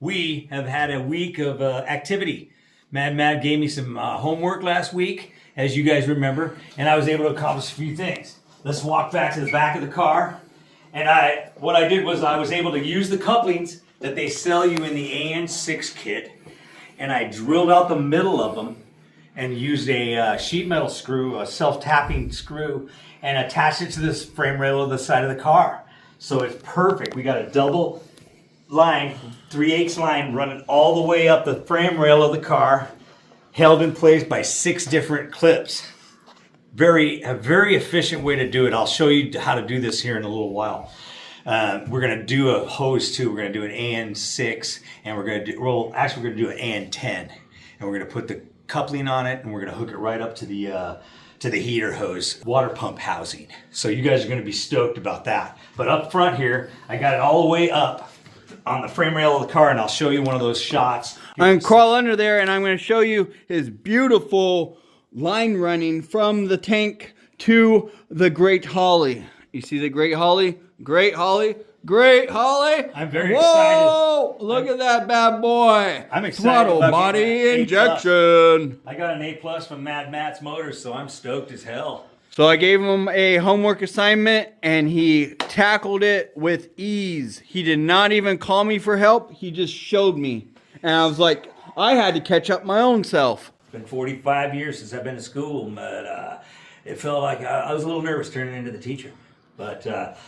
We have had a week of activity. Mad gave me some homework last week, as you guys remember, and I was able to accomplish a few things. Let's walk back to the back of the car. And what I did was I was able to use the couplings that they sell you in the AN6 kit, and I drilled out the middle of them and used a sheet metal screw, a self-tapping screw, and attached it to this frame rail of the side of the car. So it's perfect. We got a double line, 3/8 line running all the way up the frame rail of the car, held in place by 6 different clips. A very efficient way to do it. I'll show you how to do this here in a little while. We're going to do a hose too. We're going to do an AN6, and we're going to do an AN10, and we're going to put the coupling on it, and we're going to hook it right up to the heater hose water pump housing. So you guys are going to be stoked about that. But up front here, I got it all the way up on the frame rail of the car, and I'll show you one of those shots. I'm going to crawl under there, and I'm going to show you his beautiful line running from the tank to the Great Holly. You see the Great Holly? Great Holly? Great Holly! I'm very Whoa! excited. Look at that bad boy. I'm excited Throttle about body getting injection. I got an A+ from Mad Matt's Motors, so I'm stoked as hell. So I gave him a homework assignment, and he tackled it with ease. He did not even call me for help. He just showed me. And I was like, I had to catch up my own self. It's been 45 years since I've been to school, but it felt like I was a little nervous turning into the teacher. But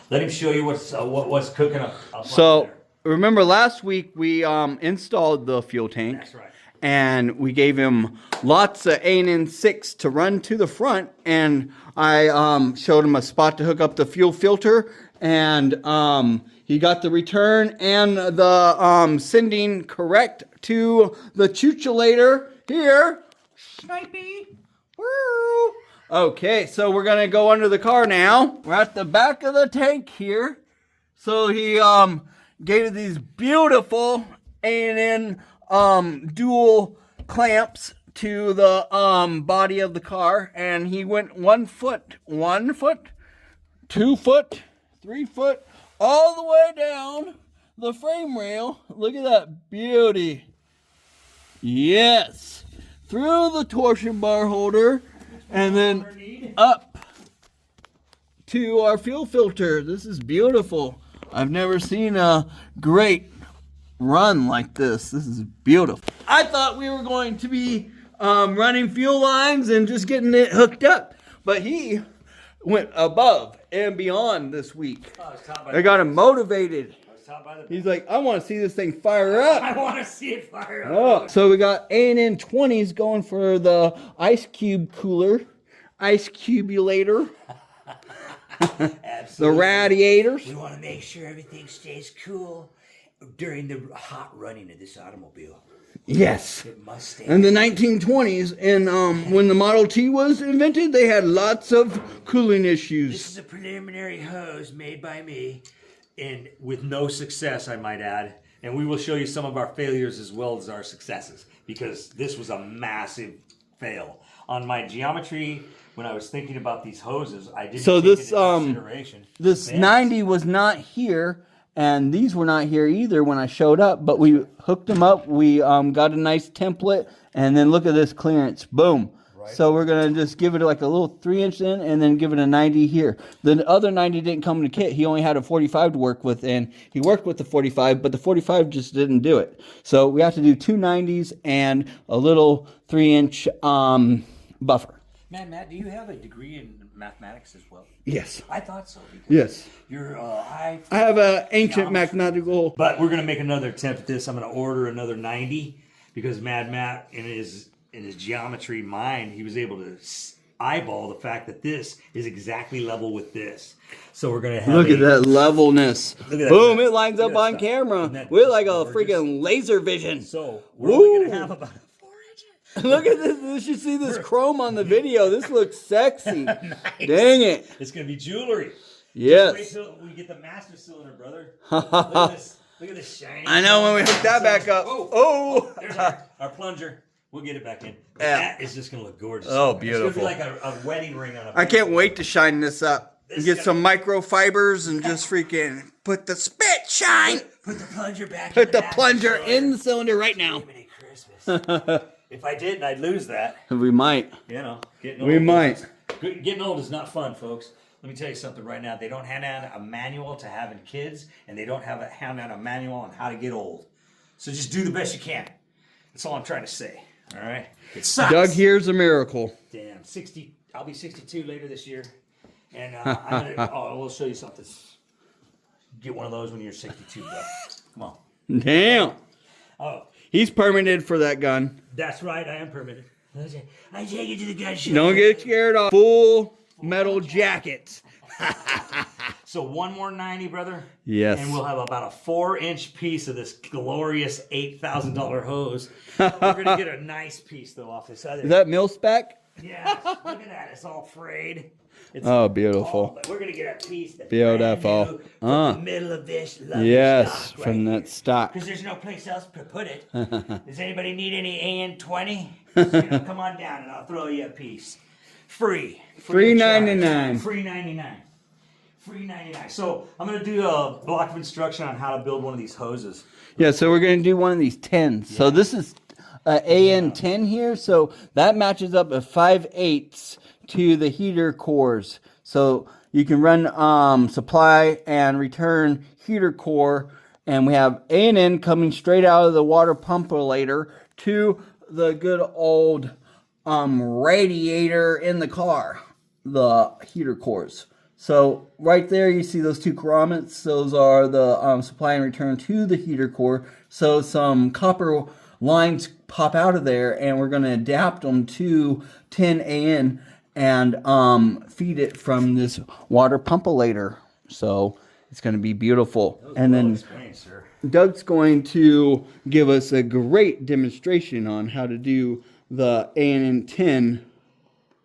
let him show you what's cooking up So there. remember last week we installed the fuel tank. That's right. And we gave him lots of AN6 to run to the front, and I showed him a spot to hook up the fuel filter, and he got the return and the sending correct to the chuchulator here. Snipey. Woo. Okay, so we're gonna go under the car now. We're at the back of the tank here. So he gave these beautiful A&N dual clamps to the body of the car, and he went 1 foot, 2 foot, 3 foot, all the way down the frame rail. Look at that beauty. Yes, through the torsion bar holder, and then up to our fuel filter. This is beautiful. I've never seen a great run like this. This is beautiful. I thought we were going to be running fuel lines and just getting it hooked up, but he went above and beyond this week. I got him motivated. He's like, I want to see this thing fire up. I want to see it fire up. Oh, so we got A&N 20s going for the ice cube cooler, ice cubulator. The radiators. We want to make sure everything stays cool during the hot running of this automobile. Yes. It must stay. In the 1920s, and when the Model T was invented, they had lots of cooling issues. This is a preliminary hose made by me, and with no success, I might add. And we will show you some of our failures as well as our successes, because this was a massive fail. On my geometry, when I was thinking about these hoses, I didn't take it into consideration. This 90 was not here, and these were not here either when I showed up, but we hooked them up. We got a nice template, and then look at this clearance. Boom. Right. So we're going to just give it like a little 3-inch in, and then give it a 90 here. The other 90 didn't come in the kit. He only had a 45 to work with, and he worked with the 45, but the 45 just didn't do it. So we have to do 2 90s and a little 3-inch buffer. Matt, do you have a degree in mathematics as well? Yes. I thought so. Yes. You're I have an ancient mathematical. But we're gonna make another attempt at this. I'm gonna order another 90 because Mad Matt in his geometry mind, he was able to eyeball the fact that this is exactly level with this. So we're gonna have look at that levelness. Look at that. Boom! It lines up on stuff. camera. We're like a freaking laser vision. So we're only gonna have about 4 inches. Look at this. You should see this chrome on the video. This looks sexy. Nice. Dang it. It's going to be jewelry. Yes. Just wait till we get the master cylinder, brother. Look at this. Look at this shiny. I know when we hook that back up. Oh. There's our plunger. We'll get it back in. Yeah. That is just going to look gorgeous. Oh, beautiful. It's going to be like a wedding ring on a I can't wait to shine this up. Get some microfibers and just freaking put the spit shine. Put the plunger back. Put the plunger in the cylinder right now. Merry Christmas. If I didn't, I'd lose that. We might. You know, getting old. We might. Getting old is not fun, folks. Let me tell you something right now. They don't hand out a manual to having kids, and they don't hand out a manual on how to get old. So just do the best you can. That's all I'm trying to say. All right? It sucks. Doug here's a miracle. Damn, 60. I'll be 62 later this year, and we'll show you something. Get one of those when you're 62, bro. Come on. Damn. Oh, he's permitted for that gun. that's right. I am permitted. I take it to the gun show. Don't get scared of full metal jackets. So one more 90, brother. Yes. And we'll have about a 4-inch piece of this glorious $8,000 hose. We're gonna get a nice piece though off this other. Is that mil spec? Yeah. Look at that. It's all frayed. It's Oh, beautiful. but we're gonna get a piece that's Beautiful. brand new from the middle of this lovely Yes, stock from right that stock. Because there's no place else to put it. Does anybody need any AN20? Come on down and I'll throw you a piece. Free. $3.99. Free 99. Free 99. So I'm going to do a block of instruction on how to build one of these hoses. Yeah, so we're going to do one of these 10s. So this is AN10 here. So that matches up at 5/8 to the heater cores. So you can run supply and return heater core. And we have AN coming straight out of the water pumpulator to the good old radiator in the car, the heater cores. So right there you see those two grommets. Those are the supply and return to the heater core. So some copper lines pop out of there, and we're going to adapt them to 10 AN and feed it from this water pumpulator. So it's going to be beautiful. And then Explain, sir. Doug's going to give us a great demonstration on how to do the AN10.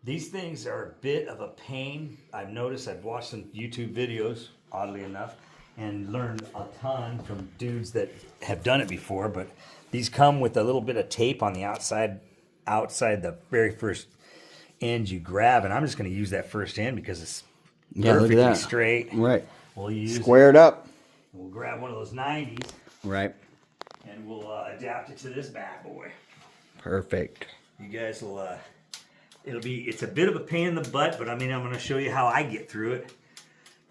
These things are a bit of a pain. I've noticed, I've watched some YouTube videos, oddly enough, and learned a ton from dudes that have done it before, but these come with a little bit of tape on the outside the very first end you grab, and I'm just going to use that first end because it's perfectly straight. Right. We'll use Squared up. We'll grab one of those 90s. Right. And we'll adapt it to this bad boy. Perfect. You guys will, it's a bit of a pain in the butt, but I mean, I'm going to show you how I get through it.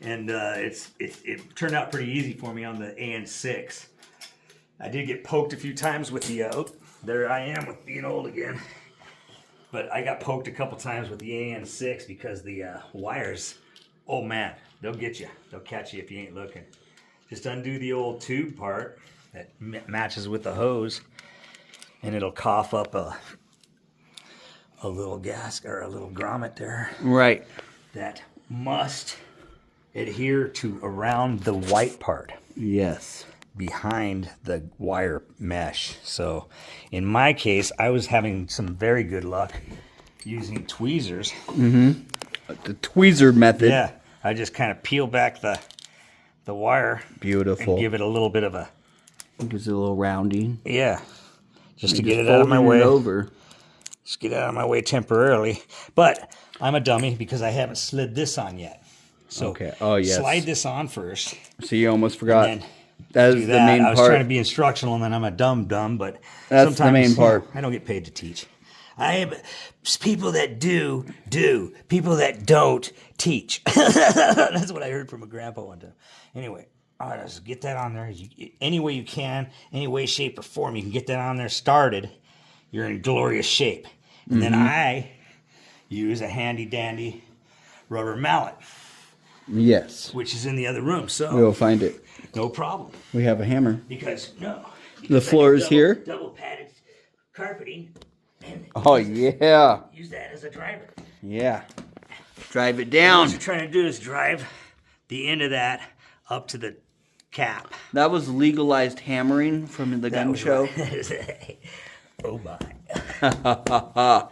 And it turned out pretty easy for me on the AN6. I did get poked a few times with the, there I am with being old again. But I got poked a couple times with the AN6 because the wires, oh man, they'll get you. They'll catch you if you ain't looking. Just undo the old tube part that matches with the hose, and it'll cough up a little gas or a little grommet there. Right. That must adhere to around the white part. Yes. Behind the wire mesh. So in my case, I was having some very good luck using tweezers. Mm-hmm. The tweezer method. Yeah. I just kind of peel back the wire. Beautiful. And give it a little bit of a... Gives it a little rounding. Yeah. Just to get it out of my way. Over. Just get it out of my way temporarily. But I'm a dummy because I haven't slid this on yet. So okay. Oh, yes. Slide this on first. So you almost forgot. And then that is the main part. I was trying to be instructional, and then I'm a dumb, but that's the main part. I don't get paid to teach. I am people that do. People that don't teach. That's what I heard from a grandpa one time. Anyway, all right, just get that on there. Any way you can, any way, shape, or form, you can get that on there started. You're in glorious shape. And then I use a handy-dandy rubber mallet. Yes. Which is in the other room, so we'll find it. No problem. We have a hammer. Because the floor is here. Double padded carpeting. And oh yeah. Use that as a driver. Yeah. Drive it down. What you're trying to do is drive the end of that up to the cap. That was legalized hammering from the gun show. Oh my.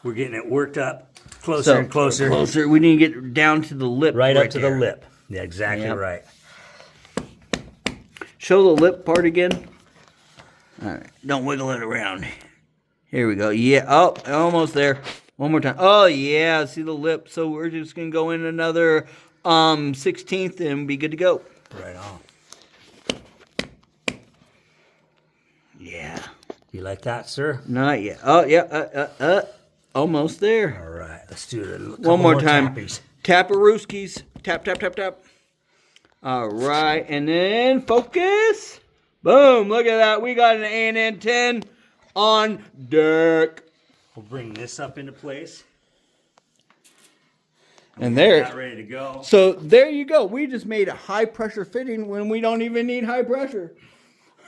We're getting it worked up. Closer and closer. Closer. We need to get down to the lip. Right up to the lip. Yeah, exactly right. Show the lip part again. All right. Don't wiggle it around. Here we go. Yeah. Oh, almost there. One more time. Oh, yeah. See the lip. So we're just going to go in another 16th and be good to go. Right on. Yeah. You like that, sir? Not yet. Oh, yeah. Almost there. All right. Let's do it. One more time. Tappies. Taparooskies. Tap, tap, tap, tap. All right. And then focus. Boom. Look at that. We got an A&N 10 on deck. We'll bring this up into place. And there. Not ready to go. So there you go. We just made a high pressure fitting when we don't even need high pressure.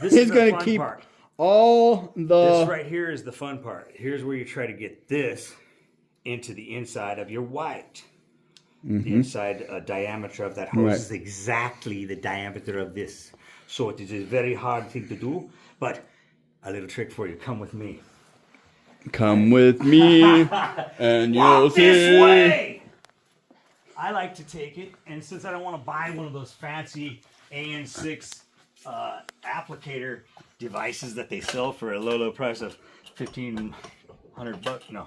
This is going the to keep part. all the... This right here is the fun part. Here's where you try to get this into the inside of your white. The inside diameter of that hose is exactly the diameter of this. So it is a very hard thing to do, but a little trick for you. Come with me. Come with me and you'll Walk this see. way! I like to take it, and since I don't want to buy one of those fancy AN6 applicator devices that they sell for a low price of $1,500, no,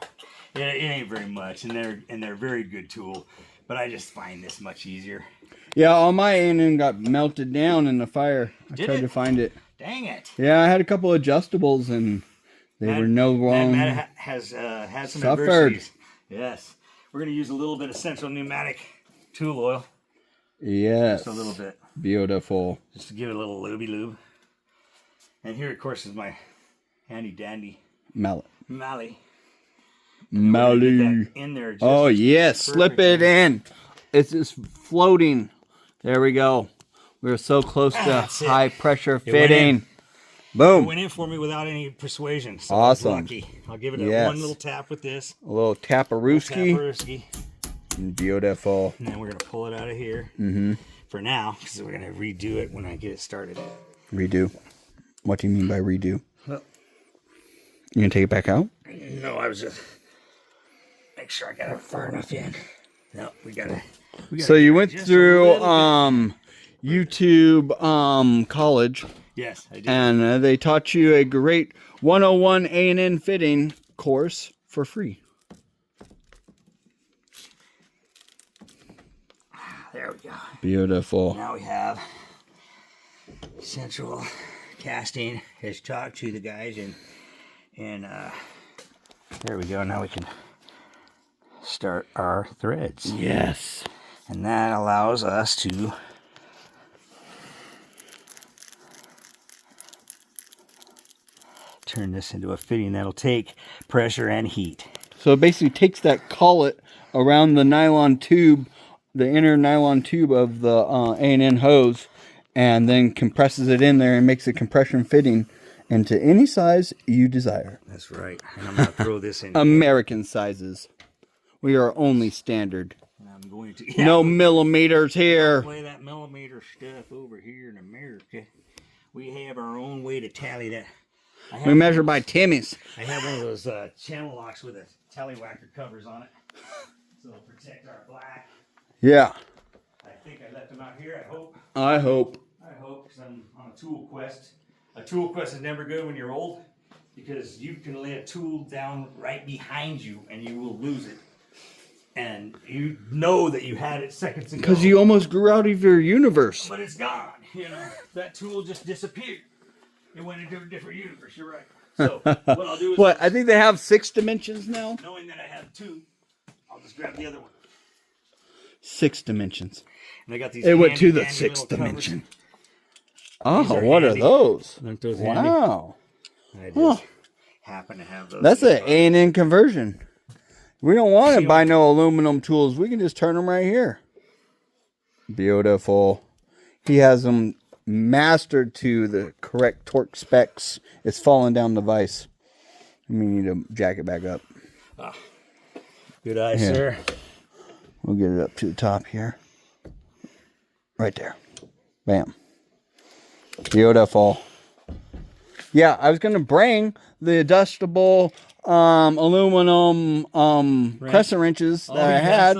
it ain't very much, and they're a very good tool. But I just find this much easier. Yeah, all my A&N got melted down in the fire. I tried to find it. Dang it! Yeah, I had a couple adjustables, and they were no wrong. Matt has had some Suffered. adversities. Yes. We're going to use a little bit of Central Pneumatic tool oil. Yes. Just a little bit. Beautiful. Just to give it a little looby-loob. And here, of course, is my handy-dandy Mallet. Mally. Mally. In there. Just Oh, yes. Slip it in. It's just floating. There we go. We're so close to That's it. high pressure went fitting. in. Boom. It went in for me without any persuasion. So Awesome. I was lucky. I'll give it one little tap with this. A little taparooski. Taparooski. Beautiful. And then we're going to pull it out of here for now, because we're going to redo it when I get it started. Redo. What do you mean by redo? Well, You gonna take it back out? no, I was just make sure I got it far enough in. No, we got to. So you went through YouTube college. Yes, I did. And they taught you a great 101 A&N fitting course for free. There we go. Beautiful. Now we have central casting. Has talked to the guys and there we go. Now we can start our threads. Yes. And that allows us to turn this into a fitting that'll take pressure and heat. So it basically takes that collet around the nylon tube, the inner nylon tube of the A&N hose, and then compresses it in there and makes a compression fitting into any size you desire. That's right. And I'm going to throw this in. American sizes. We are only standard. And I'm going to No millimeters here. play that millimeter stuff over here in America. We have our own way to tally that. We measure by Timmy's. I have one of those channel locks with a tallywhacker covers on it, so it'll protect our black. Yeah. I think I left them out here. I hope. I hope. Because I'm on a tool quest. A tool quest is never good when you're old, because you can lay a tool down right behind you and you will lose it. And you know that you had it seconds ago. Because you almost grew out of your universe. But it's gone. You know, that tool just disappeared. It went into a different universe. You're right. So what I'll do is, What? I think they have 6 dimensions now. knowing that I have 2, I'll just grab the other one. 6 dimensions. And I got these. It went to handy, the handy 6th little covers. dimension. Oh, are what handy. are those? Aren't those handy? Wow. I just happen to have those. That's an A&N conversion. We don't want to buy no aluminum tools. We can just turn them right here. Beautiful. He has them mastered to the correct torque specs. It's falling down the vise. We need to jack it back up. Good eye, Here. sir. We'll get it up to the top here. Right there. Bam. Beautiful. Yeah, I was going to bring the adjustable aluminum crescent wrenches that I had.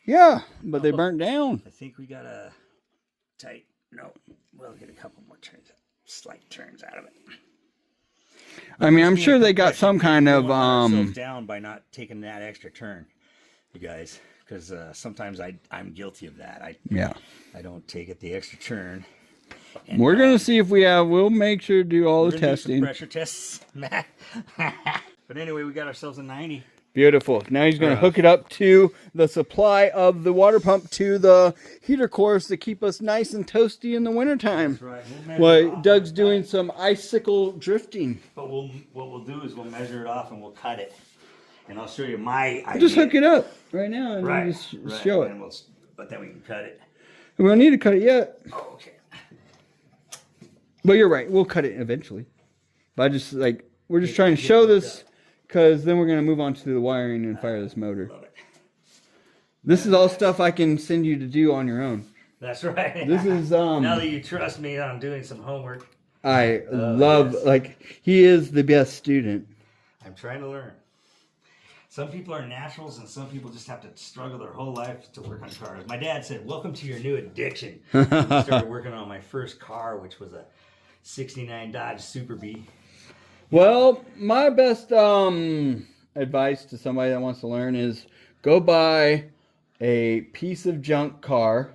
Yeah, but they burnt down. I think we got a tight. No, we'll get a couple more turns, slight turns out of it. I mean, I'm sure they got some kind of ourselves down by not taking that extra turn, you guys, because sometimes I'm guilty of that. Yeah. I don't take it the extra turn. And, We're going to see if we have, we'll make sure to do all the we're gonna do some testing. pressure tests. But anyway, we got ourselves a 90. Beautiful. Now he's going to hook it up to the supply of the water pump to the heater cores to keep us nice and toasty in the wintertime. That's right. Well, Doug's doing some icicle drifting. But what we'll do is we'll measure it off and we'll cut it. And I'll show you my idea. Just hook it up right now and Right. just show it. But then we can cut it. We don't need to cut it yet. Oh, okay. But you're right. We'll cut it eventually. But I just we're just trying to show this because then we're going to move on to the wiring and fire this motor. Love it. This is all stuff I can send you to do on your own. That's right. This is now that you trust me, I'm doing some homework. I love he is the best student. I'm trying to learn. Some people are naturals and some people just have to struggle their whole life to work on cars. My dad said, "Welcome to your new addiction." I started working on my first car, which was a 69 Dodge Super Bee. Well, my best advice to somebody that wants to learn is go buy a piece of junk car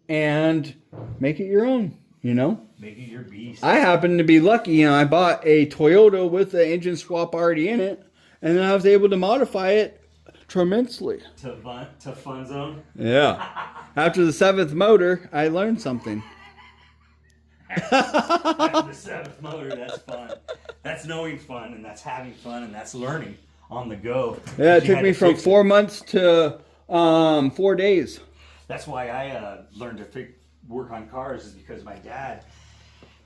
and make it your own, you know? Make it your beast. I happen to be lucky, I bought a Toyota with the engine swap already in it, and then I was able to modify it tremendously. To fun zone. Yeah. After the 7th motor, I learned something. After the 7th motor, that's fun. That's knowing fun, and that's having fun, and that's learning on the go. Yeah, it took me from 4 months to 4 days. That's why I learned to work on cars, is because my dad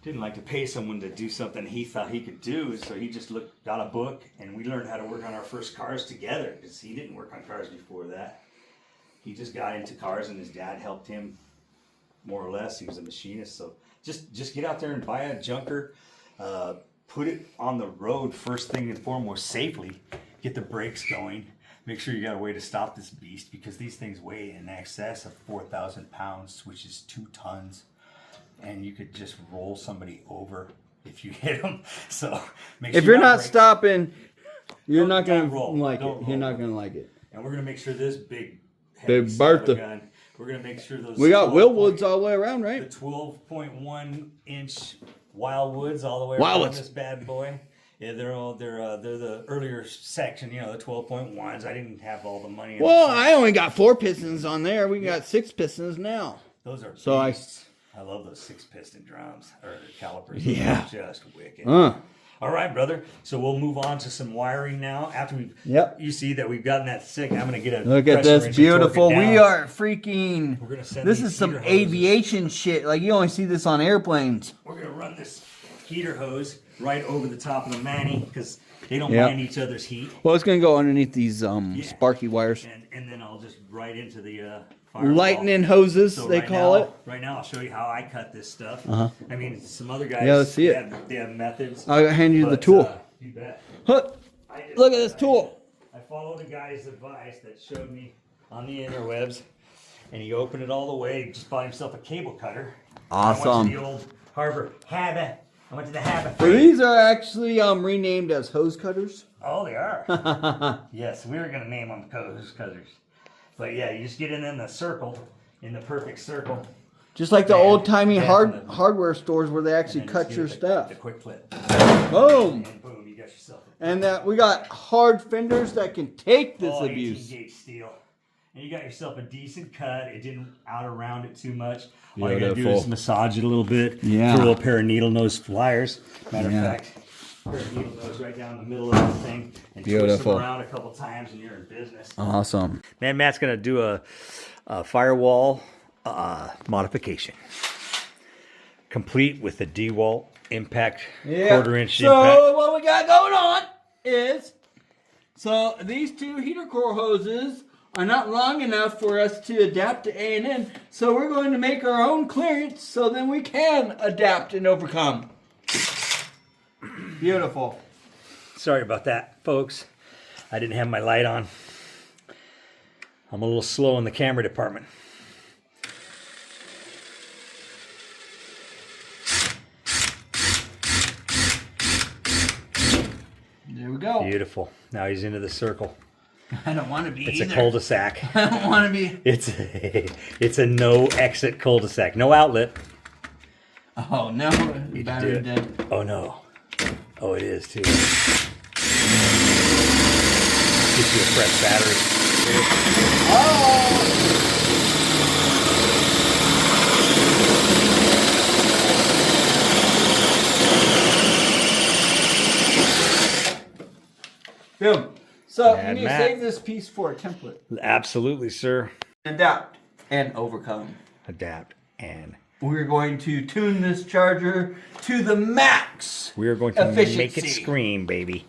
didn't like to pay someone to do something he thought he could do, so he just got a book, and we learned how to work on our first cars together, because he didn't work on cars before that. He just got into cars, and his dad helped him more or less. He was a machinist, so just get out there and buy a junker, put it on the road first thing and foremost safely, get the brakes going, make sure you got a way to stop this beast, because these things weigh in excess of 4,000 pounds, which is 2 tons, and you could just roll somebody over if you hit them. So make sure if you're not brakes. stopping, you're not Don't gonna roll. like Don't it. You're roll. not gonna like it. And we're gonna make sure this big Bertha. gun, we're gonna make sure those We got 12 Willwoods all the way around, the right? 12.1 inch Wildwoods all the way Wildwoods. around this bad boy. Yeah, they're the earlier section, you know, the 12.1s. I didn't have all the money. Well, I only got 4 pistons on there. We got 6 pistons now. Those are So beasts. I love those 6-piston drums or calipers. Yeah. They're just wicked. Uh. All right, brother. So we'll move on to some wiring now. After you see that we've gotten that sick, I'm gonna get a Look at pressure this wrench and torque it beautiful. down. We are freaking. We're gonna send This these is some heater hoses. aviation shit. Like you only see this on airplanes. We're gonna run this heater hose right over the top of the Manny because they don't Yep. mind each other's heat. Well, it's gonna go underneath these sparky wires. And then I'll just right into the firewall. Lightning hoses, So they right call now- it. Right now, I'll show you how I cut this stuff. Uh-huh. I mean, some other guys. Yeah, let's see it. They have methods. I'll hand you the but, tool. You bet. Huh. I just- Look at this tool. I followed a guy's advice that showed me on the interwebs, and he opened it all the way. He just bought himself a cable cutter. I went Awesome. to the old Harbor Habit. I went to the Habit. So these are actually renamed as hose cutters. Oh, they are. Yes, we were gonna name them hose cutters. But yeah, you just get in the circle, in the perfect circle. Just like the Man, old timey definitely. hardware stores where they actually and then cut just your give it stuff. The quick flip. Boom. And boom, you got yourself. And we got hard fenders that can take this All abuse. 18-gauge steel. And you got yourself a decent cut. It didn't out around it too much. All you gotta do is Beautiful. massage it a little bit. Yeah. Throw a pair of needle nose pliers. Matter of Yeah. fact, pair of needle nose right down the middle of the thing. And twist Beautiful. them around a couple times and you're in business. Awesome. Man, Matt's gonna do a firewall modification, complete with the DeWalt impact quarter-inch So impact. what we got going on is, so these 2 heater core hoses are not long enough for us to adapt to A&N. So we're going to make our own clearance so then we can adapt and overcome. Beautiful. Sorry about that, folks. I didn't have my light on. I'm a little slow in the camera department. There we go. Beautiful. Now he's into the circle. I don't want to be It's either. a cul-de-sac. I don't want to be. It's a no exit cul-de-sac, no outlet. Oh no, You battery do it. dead. Oh no. Oh, it is too. Get you a fresh battery. Boom. So Mad you need to Matt. save this piece for a template. Absolutely, sir. Adapt and overcome. Adapt and We're going to tune this charger to the max. we are going to efficiency. make it scream, baby.